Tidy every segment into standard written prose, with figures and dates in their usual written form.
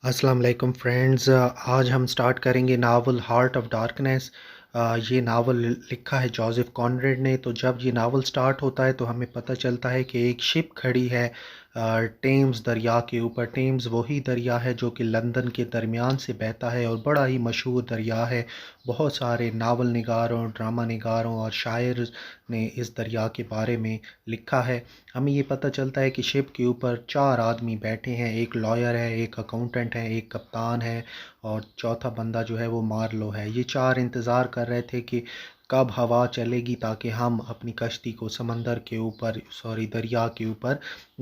अस्सलाम वालेकुम फ्रेंड्स। आज हम स्टार्ट करेंगे नावल हार्ट ऑफ डार्कनेस। ये नावल लिखा है जोसेफ कॉनरेड ने। तो जब ये नावल स्टार्ट होता है तो हमें पता चलता है कि एक शिप खड़ी है टेम्स दरिया के ऊपर। टेम्स वही दरिया है जो कि लंदन के दरमियान से बहता है और बड़ा ही मशहूर दरिया है। बहुत सारे नावल निगारों, ड्रामा निगारों और शायर ने इस दरिया के बारे में लिखा है। हमें ये पता चलता है कि शिप के ऊपर 4 आदमी बैठे हैं। एक लॉयर है, एक अकाउंटेंट है, एक कप्तान है और चौथा बंदा जो है वो मार्लो है। ये 4 इंतज़ार कर रहे थे कि कब हवा चलेगी ताकि हम अपनी कश्ती को समंदर के ऊपर, सॉरी, दरिया के ऊपर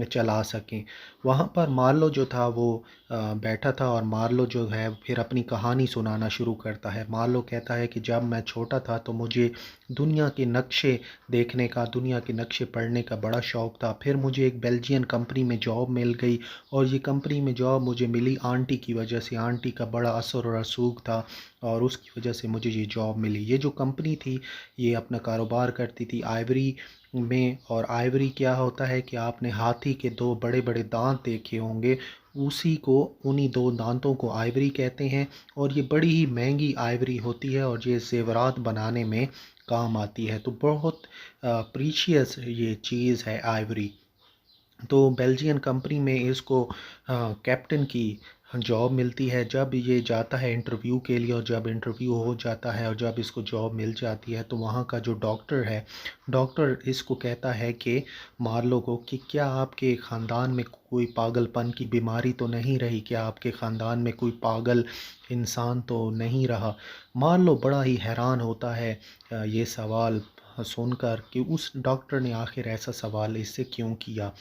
चला सकें। वहाँ पर मार्लो जो था वो बैठा था और मार्लो जो है फिर अपनी कहानी सुनाना शुरू करता है। मार्लो कहता है कि जब मैं छोटा था तो मुझे दुनिया के नक्शे देखने का, दुनिया के नक्शे पढ़ने का बड़ा शौक़ था। फिर मुझे एक बेल्जियन कंपनी में जॉब मिल गई और ये कंपनी में जॉब मुझे मिली आंटी की वजह से। आंटी का बड़ा असर और रसूख था और उसकी वजह से मुझे ये जॉब मिली। ये जो कंपनी थी ये अपना कारोबार करती थी आइवरी में। और आइवरी क्या होता है कि आपने हाथी के 2 बड़े बड़े दांत देखे होंगे, उसी को, उन्हीं 2 दांतों को आइवरी कहते हैं। और ये बड़ी ही महंगी आइवरी होती है और ये ज़ेवरात बनाने में काम आती है। तो बहुत प्रीशियस ये चीज़ है आइवरी। तो बेल्जियन कंपनी में इसको कैप्टन की जॉब मिलती है। जब ये जाता है इंटरव्यू के लिए और जब इंटरव्यू हो जाता है और जब इसको जॉब मिल जाती है तो वहाँ का जो डॉक्टर है, डॉक्टर इसको कहता है कि मार्लो को कि क्या आपके ख़ानदान में कोई पागलपन की बीमारी तो नहीं रही? क्या आपके ख़ानदान में कोई पागल इंसान तो नहीं रहा? मार्लो बड़ा ही हैरान होता है ये सवाल सुनकर कि उस डॉक्टर ने आखिर ऐसा सवाल इससे क्यों किया।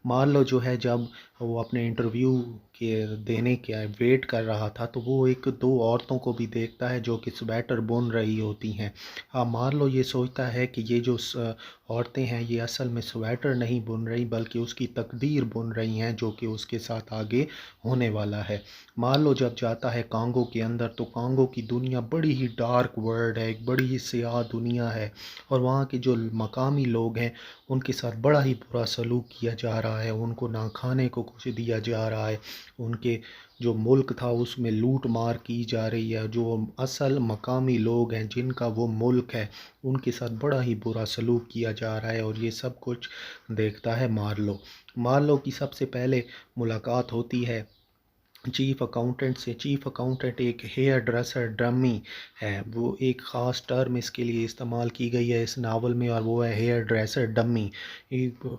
मान लो जो है जब वो अपने इंटरव्यू के देने के वेट कर रहा था तो वो एक 2 औरतों को भी देखता है जो कि स्वेटर बुन रही होती हैं। हाँ, मान लो ये सोचता है कि ये जो औरतें हैं ये असल में स्वेटर नहीं बुन रही बल्कि उसकी तकदीर बुन रही हैं जो कि उसके साथ आगे होने वाला है। मान लो जब जाता है कांगो के अंदर तो कांगो की दुनिया बड़ी ही डार्क वर्ल्ड है, एक बड़ी ही स्याह दुनिया है और वहाँ के जो मकामी लोग हैं उनके साथ बड़ा ही बुरा सलूक किया जा रहा है। उनको ना खाने को कुछ दिया जा रहा है। उनके जो मुल्क था उसमें लूट मार की जा रही है। जो असल मकामी लोग हैं जिनका वो मुल्क है उनके साथ बड़ा ही बुरा सलूक किया जा रहा है और ये सब कुछ देखता है मार्लो। मार्लो की सबसे पहले मुलाकात होती है चीफ़ अकाउंटेंट से। चीफ़ अकाउंटेंट एक हेयर ड्रेसर डमी है। वो एक ख़ास टर्म इसके लिए इस्तेमाल की गई है इस नावल में और वो है हेयर ड्रेसर डमी।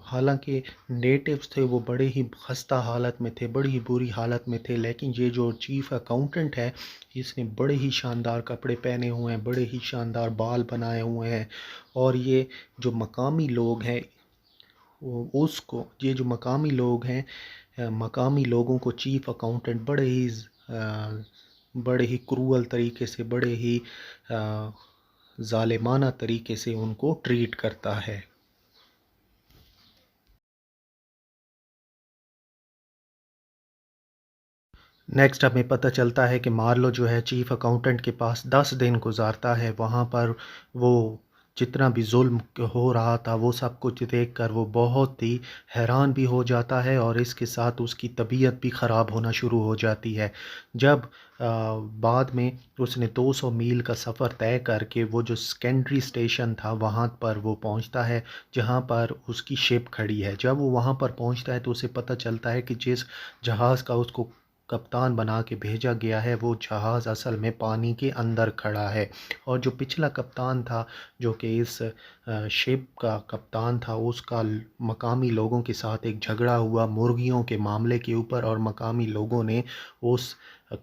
हालांकि नेटिव्स थे वो बड़े ही खस्ता हालत में थे, बड़ी ही बुरी हालत में थे, लेकिन ये जो चीफ़ अकाउंटेंट है इसने बड़े ही शानदार कपड़े पहने हुए हैं, बड़े ही शानदार बाल बनाए हुए हैं। और ये जो मकामी लोग हैं उसको, ये जो मकामी लोग हैं, मकामी लोगों को चीफ़ अकाउंटेंट बड़े ही क्रूअल तरीके से, बड़े ही ज़ालिमाना तरीके से उनको ट्रीट करता है। नेक्स्ट हमें पता चलता है कि मार्लो जो है चीफ़ अकाउंटेंट के पास 10 दिन गुजारता है। वहाँ पर वो जितना भी जुल्म हो रहा था वो सब कुछ देखकर वो बहुत ही हैरान भी हो जाता है और इसके साथ उसकी तबीयत भी ख़राब होना शुरू हो जाती है। जब बाद में उसने 200 मील का सफ़र तय करके वो जो सेकेंडरी स्टेशन था वहाँ पर वो पहुँचता है जहाँ पर उसकी शिप खड़ी है। जब वो वहाँ पर पहुँचता है तो उसे पता चलता है कि जिस जहाज़ का उसको कप्तान बना के भेजा गया है वो जहाज़ असल में पानी के अंदर खड़ा है। और जो पिछला कप्तान था जो कि इस शिप का कप्तान था उसका मकामी लोगों के साथ एक झगड़ा हुआ मुर्गियों के मामले के ऊपर और मकामी लोगों ने उस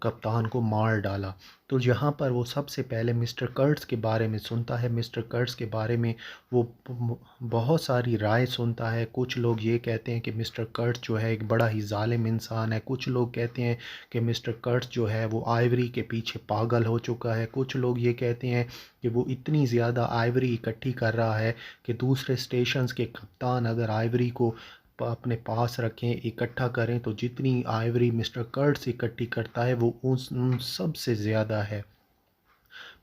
कप्तान को मार डाला। तो यहाँ पर वो सबसे पहले मिस्टर कर्ट्स के बारे में सुनता है। मिस्टर कर्ट्स के बारे में वो बहुत सारी राय सुनता है। कुछ लोग ये कहते हैं कि मिस्टर कर्ट्स जो है एक बड़ा ही ज़ालिम इंसान है। कुछ लोग कहते हैं कि मिस्टर कर्ट्स जो है वो आइवरी के पीछे पागल हो चुका है। कुछ लोग ये कहते हैं कि वो इतनी ज़्यादा आइवरी इकट्ठी कर रहा है कि दूसरे स्टेशंस के कप्तान अगर आइवरी को अपने पास रखें, इकट्ठा करें तो जितनी आइवरी मिस्टर कर्ट्स इकट्ठी करता है वो उन सब से ज़्यादा है।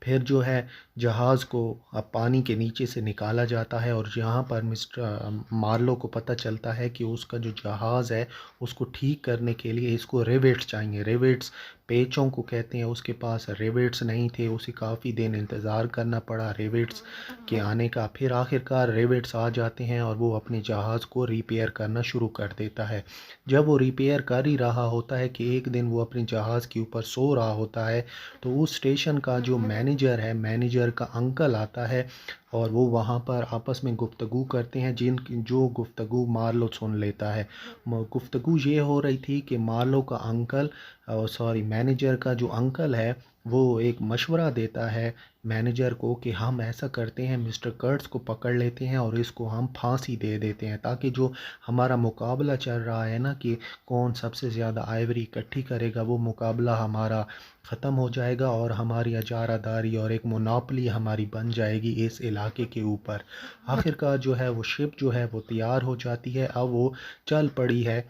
फिर जो है जहाज़ को अब पानी के नीचे से निकाला जाता है और यहाँ पर मिस्टर मार्लो को पता चलता है कि उसका जो जहाज़ है उसको ठीक करने के लिए इसको रिवेट्स चाहिए। रिवेट्स पेचों को कहते हैं। उसके पास रिवेट्स नहीं थे, उसे काफ़ी दिन इंतज़ार करना पड़ा रिवेट्स के आने का। फिर आखिरकार रिवेट्स आ जाते हैं और वो अपने जहाज़ को रिपेयर करना शुरू कर देता है। जब वो रिपेयर कर ही रहा होता है कि एक दिन वो अपने जहाज़ के ऊपर सो रहा होता है, तो उस स्टेशन का जो मैनेजर है, मैनेजर का अंकल आता है और वो वहाँ पर आपस में गुफ्तगू करते हैं, जो गुफ्तगू मार्लो सुन लेता है। गुफ्तगू ये हो रही थी कि मार्लो का अंकल सॉरी मैनेजर का जो अंकल है वो एक मशवरा देता है मैनेजर को कि हम ऐसा करते हैं, मिस्टर कर्ट्स को पकड़ लेते हैं और इसको हम फांसी दे देते हैं, ताकि जो हमारा मुकाबला चल रहा है ना कि कौन सबसे ज़्यादा आइवरी इकट्ठी करेगा, वो मुकाबला हमारा ख़त्म हो जाएगा और हमारी इजारादारी और एक मोनोपोली हमारी बन जाएगी इस इलाके के ऊपर। आखिरकार जो है वो शिप जो है वो तैयार हो जाती है। अब वो चल पड़ी है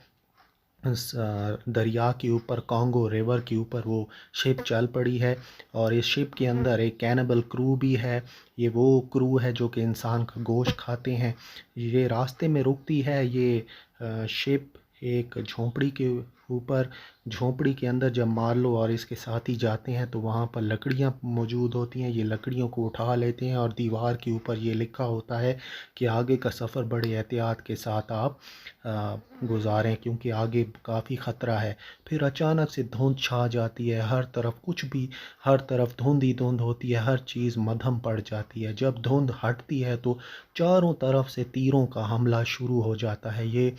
दरिया के ऊपर, कॉन्गो रिवर के ऊपर वो शिप चल पड़ी है और इस शिप के अंदर एक कैनिबल क्रू भी है। ये वो क्रू है जो कि इंसान का गोश्त खाते हैं। ये रास्ते में रुकती है ये शिप एक झोंपड़ी के ऊपर। झोंपड़ी के अंदर जब मार्लो और इसके साथी जाते हैं तो वहाँ पर लकड़ियाँ मौजूद होती हैं। ये लकड़ियों को उठा लेते हैं और दीवार के ऊपर ये लिखा होता है कि आगे का सफ़र बड़े एहतियात के साथ आप गुजारें, क्योंकि आगे काफ़ी ख़तरा है। फिर अचानक से धुंध छा जाती है, हर तरफ कुछ भी, हर तरफ धुंध ही धुंध होती है, हर चीज़ मद्धम पड़ जाती है। जब धुंध हटती है तो चारों तरफ से तीरों का हमला शुरू हो जाता है। ये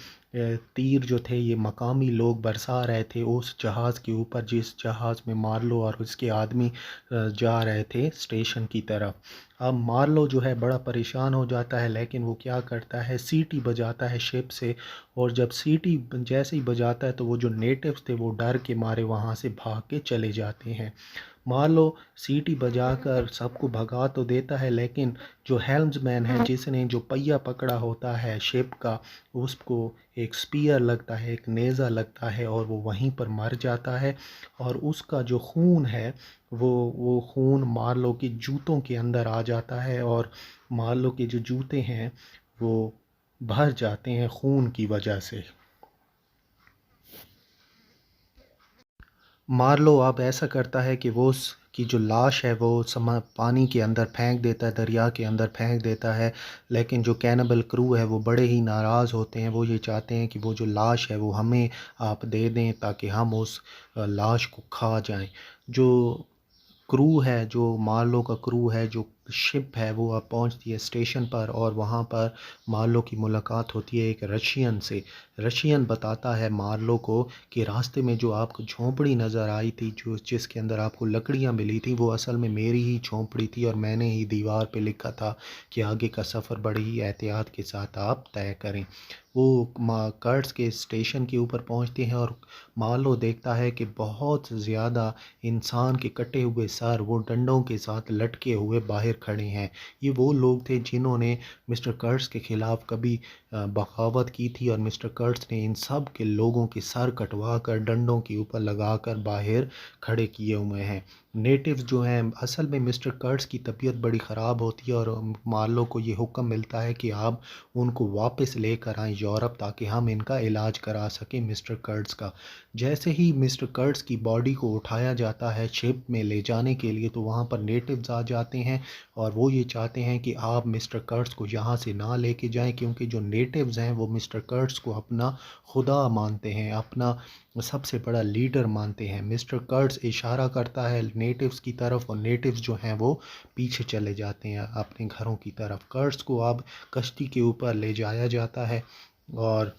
तीर जो थे ये मकामी लोग बरसा रहे थे उस जहाज़ के ऊपर जिस जहाज़ में मार्लो और उसके आदमी जा रहे थे स्टेशन की तरफ। अब मार्लो जो है बड़ा परेशान हो जाता है, लेकिन वो क्या करता है, सीटी बजाता है शिप से और जब सीटी जैसे ही बजाता है तो वो जो नेटिव्स थे वो डर के मारे वहाँ से भाग के चले जाते हैं। मान लो सीटी बजाकर सबको भगा तो देता है, लेकिन जो हेल्म्समैन है जिसने जो पहिया पकड़ा होता है शिप का, उसको एक स्पीयर लगता है, एक नेज़ा लगता है और वो वहीं पर मर जाता है। और उसका जो खून है वो खून मार्लो के जूतों के अंदर आ जाता है और मार्लो के जो जूते हैं वो भर जाते हैं खून की वजह से। मार्लो अब ऐसा करता है कि वो उसकी जो लाश है वो पानी के अंदर फेंक देता है, दरिया के अंदर फेंक देता है। लेकिन जो कैनिबल क्रू है वो बड़े ही नाराज़ होते हैं। वो ये चाहते हैं कि वो जो लाश है वो हमें आप दे दें ताकि हम उस लाश को खा जाएं। जो क्रू है, जो मार्लो का क्रू है, जो शिप है, वो अब पहुंचती है स्टेशन पर और वहां पर मार्लो की मुलाकात होती है एक रशियन से। रशियन बताता है मार्लो को कि रास्ते में जो आपको झोंपड़ी नज़र आई थी, जो जिसके अंदर आपको लकड़ियां मिली थी, वो असल में मेरी ही झोंपड़ी थी और मैंने ही दीवार पे लिखा था कि आगे का सफ़र बड़ी ही एहतियात के साथ आप तय करें। वो कर्ट्स के स्टेशन के ऊपर पहुंचते हैं और मार्लो देखता है कि बहुत ज़्यादा इंसान के कटे हुए सर वो डंडों के साथ लटके हुए बाहर खड़े हैं। ये वो लोग थे जिन्होंने मिस्टर कर्ट्स के ख़िलाफ़ कभी बगावत की थी और मिस्टर कर्ट्स ने इन सब के लोगों के सर कटवा कर डंडों के ऊपर लगाकर बाहर खड़े किए हुए हैं। नेटिव्स जो हैं, असल में मिस्टर कर्ट्स की तबीयत बड़ी ख़राब होती है और मार्लो को ये हुक्म मिलता है कि आप उनको वापस लेकर आएँ यूरोप ताकि हम इनका इलाज करा सकें मिस्टर कर्ट्स का। जैसे ही मिस्टर कर्ट्स की बॉडी को उठाया जाता है शिप में ले जाने के लिए, तो वहाँ पर नेटिव्स आ जाते हैं और वो ये चाहते हैं कि आप मिस्टर कर्ट्स को यहाँ से ना लेके जाएं, क्योंकि जो नेटिव्स हैं वो मिस्टर कर्ट्स को अपना खुदा मानते हैं, अपना सबसे बड़ा लीडर मानते हैं। मिस्टर कर्ट्स इशारा करता है नेटिव्स की तरफ और नेटिव्स जो हैं वो पीछे चले जाते हैं अपने घरों की तरफ। कर्ट्स को अब कश्ती के ऊपर ले जाया जाता है और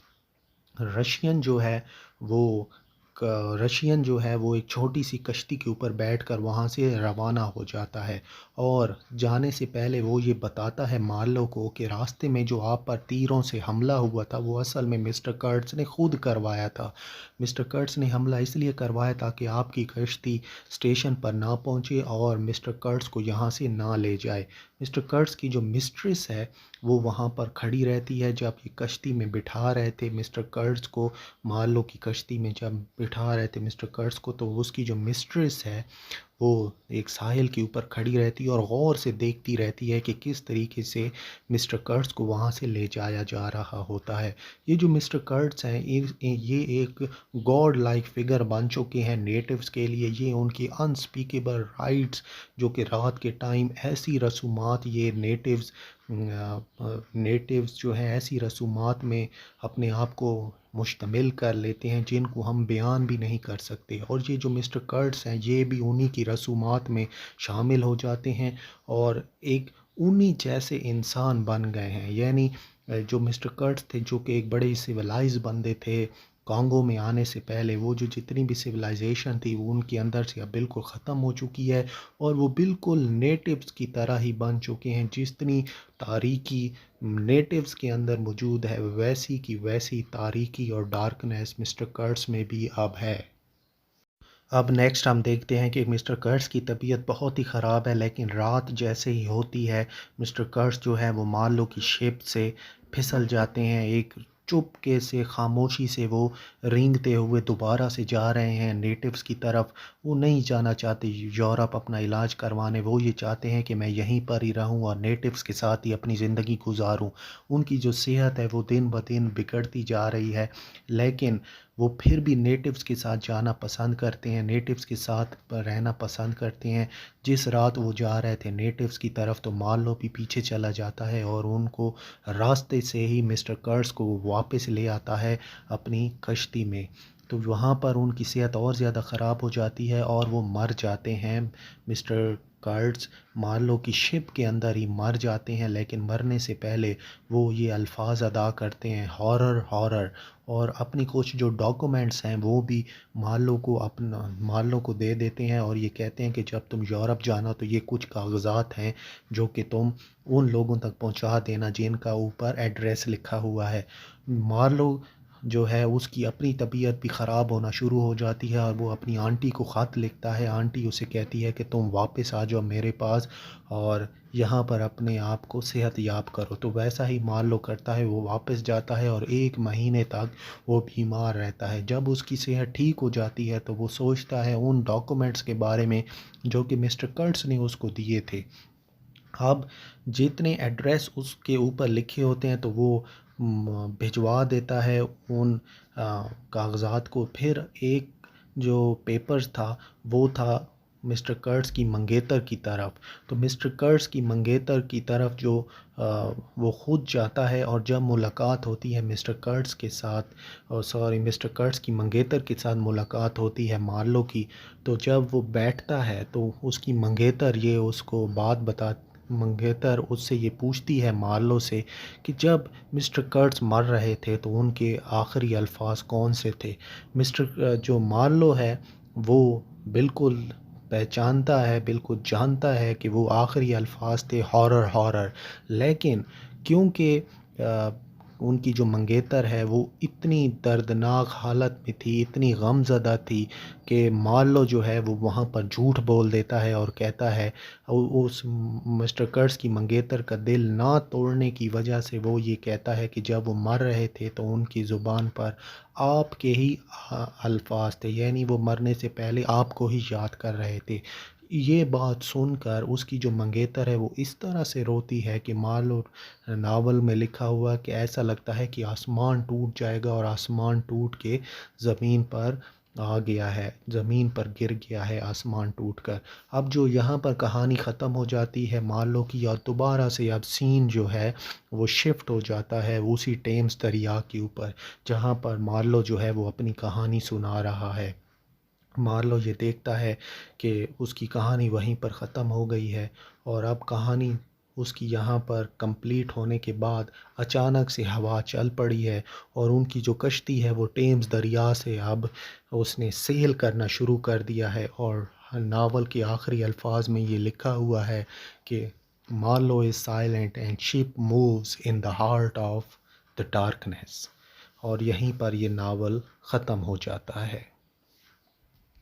रशियन जो है वो रशियन जो है वो एक छोटी सी कश्ती के ऊपर बैठकर वहाँ से रवाना हो जाता है और जाने से पहले वो ये बताता है मार्लो को कि रास्ते में जो आप पर तीरों से हमला हुआ था वो असल में मिस्टर कर्ट्स ने खुद करवाया था। मिस्टर कर्ट्स ने हमला इसलिए करवाया ताकि आपकी कश्ती स्टेशन पर ना पहुँचे और मिस्टर कर्ट्स को यहाँ से ना ले जाए। मिस्टर कर्ट्स की जो मिस्ट्रेस है वो वहाँ पर खड़ी रहती है। जब ये कश्ती में बिठा रहे थे मिस्टर कर्ट्स को, मार्लो की कश्ती में जब बिठा रहे थे मिस्टर कर्ट्स को, तो उसकी जो मिस्ट्रेस है वो एक साहिल के ऊपर खड़ी रहती है और गौर से देखती रहती है कि किस तरीके से मिस्टर कर्ट्स को वहाँ से ले जाया जा रहा होता है। ये जो मिस्टर कर्ट्स हैं ये एक गॉड लाइक फिगर बन चुके हैं नेटिव्स के लिए। ये उनकी अनस्पीकेबल राइट्स, जो कि रात के टाइम ऐसी रसूमात ये नेटिव्स जो हैं ऐसी रसूमात में अपने आप को मुश्तमिल कर लेते हैं जिनको हम बयान भी नहीं कर सकते। और ये जो मिस्टर कर्ट्स हैं ये भी उन्हीं की रसूमात में शामिल हो जाते हैं और एक उन्हीं जैसे इंसान बन गए हैं। यानी जो मिस्टर कर्ट्स थे, जो कि एक बड़े सिविलाइज बंदे थे, कॉन्गो में आने से पहले वो जो जितनी भी सिविलाइजेशन थी वो उनके अंदर से अब बिल्कुल ख़त्म हो चुकी है और वो बिल्कुल नेटिव्स की तरह ही बन चुके हैं। जितनी तारीकी नेटिव्स के अंदर मौजूद है वैसी की वैसी तारीकी और डार्कनेस मिस्टर कर्ट्स में भी अब है। अब नेक्स्ट हम देखते हैं कि मिस्टर कर्ट्स की तबीयत बहुत ही ख़राब है, लेकिन रात जैसे ही होती है मिस्टर कर्ट्स जो है वो मार्लो की शिप से फिसल जाते हैं। एक चुपके से खामोशी से वो रेंगते हुए दोबारा से जा रहे हैं नेटिव्स की तरफ। वो नहीं जाना चाहते यूरोप अपना इलाज करवाने, वो ये चाहते हैं कि मैं यहीं पर ही रहूं और नेटिव्स के साथ ही अपनी ज़िंदगी गुजारूं। उनकी जो सेहत है वो दिन ब दिन बिगड़ती जा रही है, लेकिन वो फिर भी नेटिव्स के साथ जाना पसंद करते हैं, नेटिव्स के साथ रहना पसंद करते हैं। जिस रात वो जा रहे थे नेटिव्स की तरफ तो मार्लो भी पीछे चला जाता है और उनको रास्ते से ही मिस्टर कर्ट्स को वापस ले आता है अपनी कश्ती में। तो वहाँ पर उनकी सेहत और ज़्यादा ख़राब हो जाती है और वो मर जाते हैं। मिस्टर कर्ट्स मार्लो की शिप के अंदर ही मर जाते हैं, लेकिन मरने से पहले वो ये अल्फाज अदा करते हैं, हॉरर हॉरर। और अपनी कुछ जो डॉक्यूमेंट्स हैं वो भी मार्लो को दे देते हैं और ये कहते हैं कि जब तुम यूरोप जाना तो ये कुछ कागज़ात हैं जो कि तुम उन लोगों तक पहुंचा देना जिनका ऊपर एड्रेस लिखा हुआ है। मार्लो जो है उसकी अपनी तबीयत भी ख़राब होना शुरू हो जाती है और वो अपनी आंटी को ख़त लिखता है। आंटी उसे कहती है कि तुम वापस आ जाओ मेरे पास और यहाँ पर अपने आप को सेहत याब करो। तो वैसा ही मार्लो करता है, वो वापस जाता है और 1 महीने तक वो बीमार रहता है। जब उसकी सेहत ठीक हो जाती है तो वो सोचता है उन डॉक्यूमेंट्स के बारे में जो कि मिस्टर कर्ट्स ने उसको दिए थे। अब जितने एड्रेस उसके ऊपर लिखे होते हैं तो वो भिजवा देता है उन कागज़ात को। फिर एक जो पेपर्स था वो था मिस्टर कर्ट्स की मंगेतर की तरफ। तो मिस्टर कर्ट्स की मंगेतर की तरफ जो वो ख़ुद जाता है और जब मुलाकात होती है मिस्टर कर्ट्स के साथ, मिस्टर कर्ट्स की मंगेतर के साथ मुलाकात होती है मार्लो की। तो जब वो बैठता है तो उसकी मंगेतर ये उसको बात बता मंगेतर उससे ये पूछती है मार्लो से कि जब मिस्टर कर्ट्स मर रहे थे तो उनके आखिरी अल्फाज कौन से थे। मिस्टर जो मार्लो है वो बिल्कुल पहचानता है, बिल्कुल जानता है कि वो आखिरी अल्फाज थे हॉरर हॉरर। लेकिन क्योंकि उनकी जो मंगेतर है वो इतनी दर्दनाक हालत में थी, इतनी गमज़दा थी कि मार्लो जो है वो वहाँ पर झूठ बोल देता है और कहता है उस मिस्टर कर्ट्स की मंगेतर का दिल ना तोड़ने की वजह से वो ये कहता है कि जब वो मर रहे थे तो उनकी ज़ुबान पर आपके ही अल्फाज थे, यानी वो मरने से पहले आपको ही याद कर रहे थे। ये बात सुनकर उसकी जो मंगेतर है वो इस तरह से रोती है कि मान लो नावल में लिखा हुआ कि ऐसा लगता है कि आसमान टूट जाएगा और आसमान टूट के ज़मीन पर आ गया है, ज़मीन पर गिर गया है आसमान टूटकर। अब जो यहाँ पर कहानी ख़त्म हो जाती है मार्लो की और दोबारा से अब सीन जो है वो शिफ्ट हो जाता है उसी टेम्स दरिया के ऊपर, जहाँ पर मार्लो जो है वो अपनी कहानी सुना रहा है। मार्लो ये देखता है कि उसकी कहानी वहीं पर ख़त्म हो गई है और अब कहानी उसकी यहाँ पर कंप्लीट होने के बाद अचानक से हवा चल पड़ी है और उनकी जो कश्ती है वो टेम्स दरिया से अब उसने सेल करना शुरू कर दिया है। और नावल के आखिरी अल्फाज में ये लिखा हुआ है कि Marlow is silent and ship moves in the heart of the darkness. और यहीं पर ये नावल ख़त्म हो जाता है।